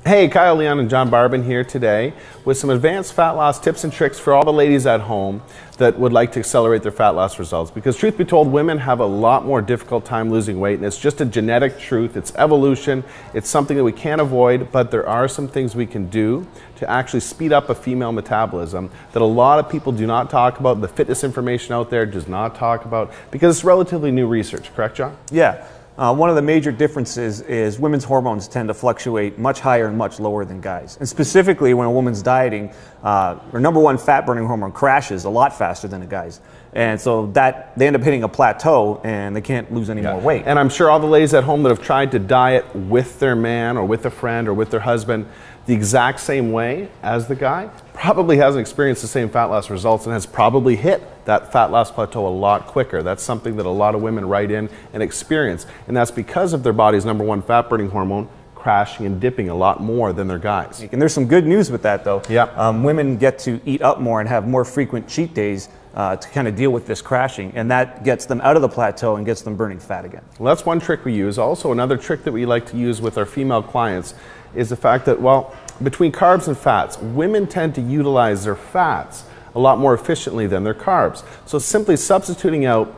Hey, Kyle Leon and John Barbin here today with some advanced fat loss tips and tricks for all the ladies at home that would like to accelerate their fat loss results. Because truth be told, women have a lot more difficult time losing weight, and it's just a genetic truth. It's evolution. It's something that we can't avoid, but there are some things we can do to actually speed up a female metabolism that a lot of people do not talk about. The fitness information out there does not talk about, because it's relatively new research. Correct, John? Yeah. One of the major differences is women's hormones tend to fluctuate much higher and much lower than guys. And specifically when a woman's dieting, her number one fat burning hormone crashes a lot faster than a guy's. And so that they end up hitting a plateau and they can't lose any more weight. And I'm sure all the ladies at home that have tried to diet with their man or with a friend or with their husband the exact same way as the guy probably hasn't experienced the same fat loss results and has probably hit that fat loss plateau a lot quicker. That's something that a lot of women write in and experience. And that's because of their body's number one fat burning hormone crashing and dipping a lot more than their guys. And there's some good news with that though. Yeah. Women get to eat up more and have more frequent cheat days to kind of deal with this crashing, and that gets them out of the plateau and gets them burning fat again. Well, that's one trick we use. Also, another trick that we like to use with our female clients is the fact that, well, between carbs and fats, women tend to utilize their fats a lot more efficiently than their carbs. So simply substituting out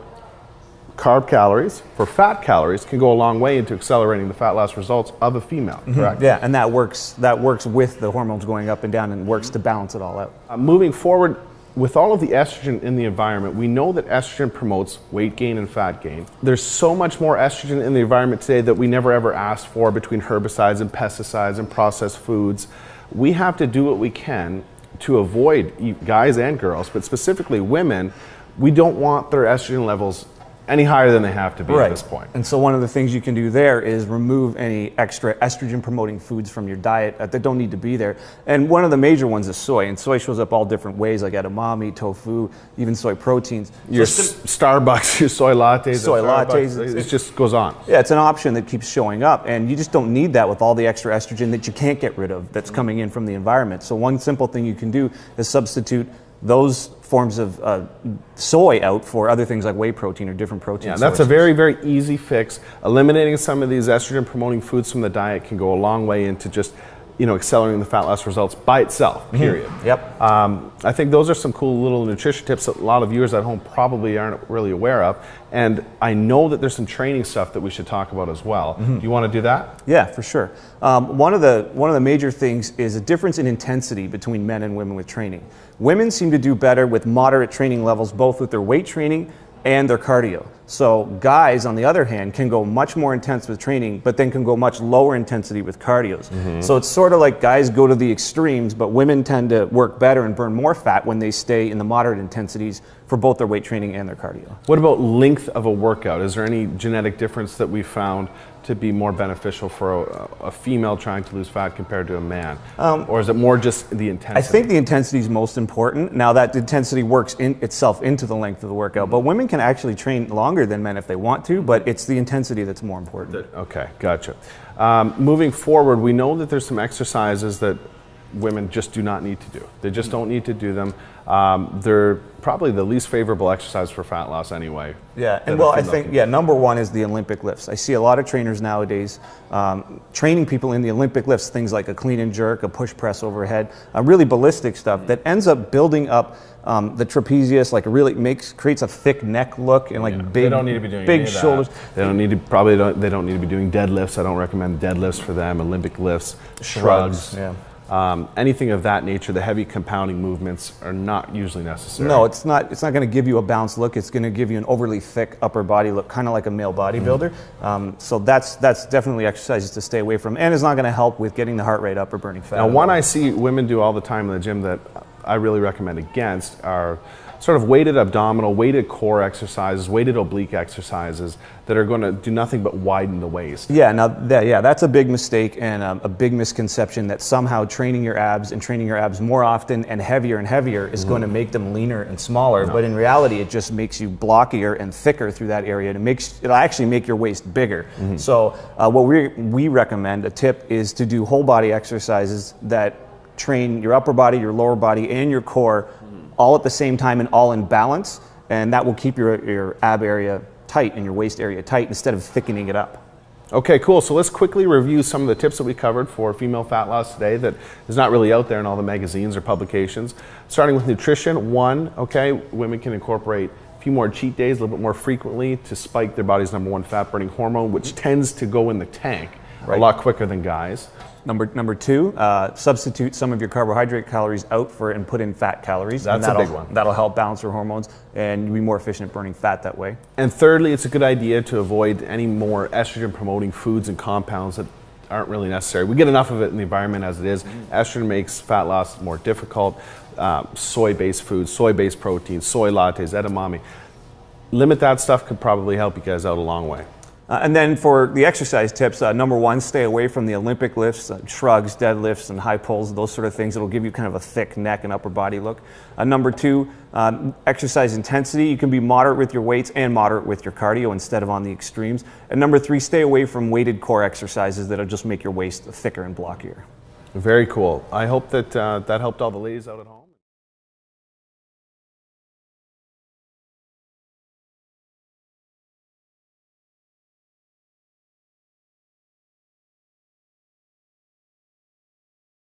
carb calories for fat calories can go a long way into accelerating the fat loss results of a female, correct? Yeah, and that works with the hormones going up and down and works to balance it all out. Moving forward, with all of the estrogen in the environment, we know that estrogen promotes weight gain and fat gain. There's so much more estrogen in the environment today that we never ever asked for between herbicides and pesticides and processed foods. We have to do what we can to avoid, guys and girls, but specifically women, we don't want their estrogen levels any higher than they have to be at this point. And so one of the things you can do there is remove any extra estrogen promoting foods from your diet that don't need to be there. And one of the major ones is soy, and soy shows up all different ways, like edamame, tofu, even soy proteins. Your Starbucks, your soy lattes, it just goes on. Yeah, it's an option that keeps showing up, and you just don't need that with all the extra estrogen that you can't get rid of that's coming in from the environment. So one simple thing you can do is substitute those forms of soy out for other things like whey protein or different protein sources. That's a very, very easy fix. Eliminating some of these estrogen promoting foods from the diet can go a long way into just, accelerating the fat loss results by itself, period. Yep. I think those are some cool little nutrition tips that a lot of viewers at home probably aren't really aware of. And I know that there's some training stuff that we should talk about as well. Do you want to do that? Yeah, for sure. One of the major things is a difference in intensity between men and women with training. Women seem to do better with moderate training levels, both with their weight training and their cardio. So guys, on the other hand, can go much more intense with training, but then can go much lower intensity with cardios. So it's sort of like guys go to the extremes, but women tend to work better and burn more fat when they stay in the moderate intensities for both their weight training and their cardio. What about length of a workout? Is there any genetic difference that we found to be more beneficial for a female trying to lose fat compared to a man? Or is it more just the intensity? I think the intensity is most important. Now that intensity works itself into the length of the workout, but women can actually train longer than men if they want to, but it's the intensity that's more important. Okay, gotcha. Moving forward, we know that there's some exercises that women just do not need to do. They just don't need to do them. They're probably the least favorable exercise for fat loss anyway. Yeah, and well, I think, number one is the Olympic lifts. I see a lot of trainers nowadays training people in the Olympic lifts, things like a clean and jerk, a push press overhead, really ballistic stuff that ends up building up the trapezius, like creates a thick neck look and like big, they don't need to be doing big shoulders. They don't need to they don't need to be doing deadlifts. I don't recommend deadlifts for them. Olympic lifts, shrugs. Yeah. Anything of that nature, the heavy compounding movements are not usually necessary. No, it's not. It's not going to give you a balanced look. It's going to give you an overly thick upper body look, kind of like a male bodybuilder. So that's definitely exercises to stay away from, and it's not going to help with getting the heart rate up or burning fat. Now, one I see women do all the time in the gym that I really recommend against are sort of weighted abdominal, weighted core exercises, weighted oblique exercises that are going to do nothing but widen the waist. Yeah, now that's a big mistake and a big misconception that somehow training your abs and training your abs more often and heavier is going to make them leaner and smaller. No. But in reality, it just makes you blockier and thicker through that area. And it'll actually make your waist bigger. So what we recommend, a tip, is to do whole body exercises that train your upper body, your lower body, and your core all at the same time and all in balance, and that will keep your ab area tight and your waist area tight instead of thickening it up. Okay, cool. So let's quickly review some of the tips that we covered for female fat loss today that is not really out there in all the magazines or publications. Starting with nutrition, one, okay, women can incorporate a few more cheat days, a little bit more frequently to spike their body's #1 fat burning hormone, which tends to go in the tank a lot quicker than guys. Number two, substitute some of your carbohydrate calories out for and put in fat calories. That's a big one. That'll help balance your hormones and you'll be more efficient at burning fat that way. And thirdly, it's a good idea to avoid any more estrogen promoting foods and compounds that aren't really necessary. We get enough of it in the environment as it is. Estrogen makes fat loss more difficult. Soy-based foods, soy-based proteins, soy lattes, edamame. Limit that stuff could probably help you guys out a long way. And then for the exercise tips, number one, stay away from the Olympic lifts, shrugs, deadlifts, and high pulls, those sort of things. It'll give you kind of a thick neck and upper body look. Number two, exercise intensity. You can be moderate with your weights and moderate with your cardio instead of on the extremes. And number three, stay away from weighted core exercises that'll just make your waist thicker and blockier. Very cool. I hope that that helped all the ladies out at home.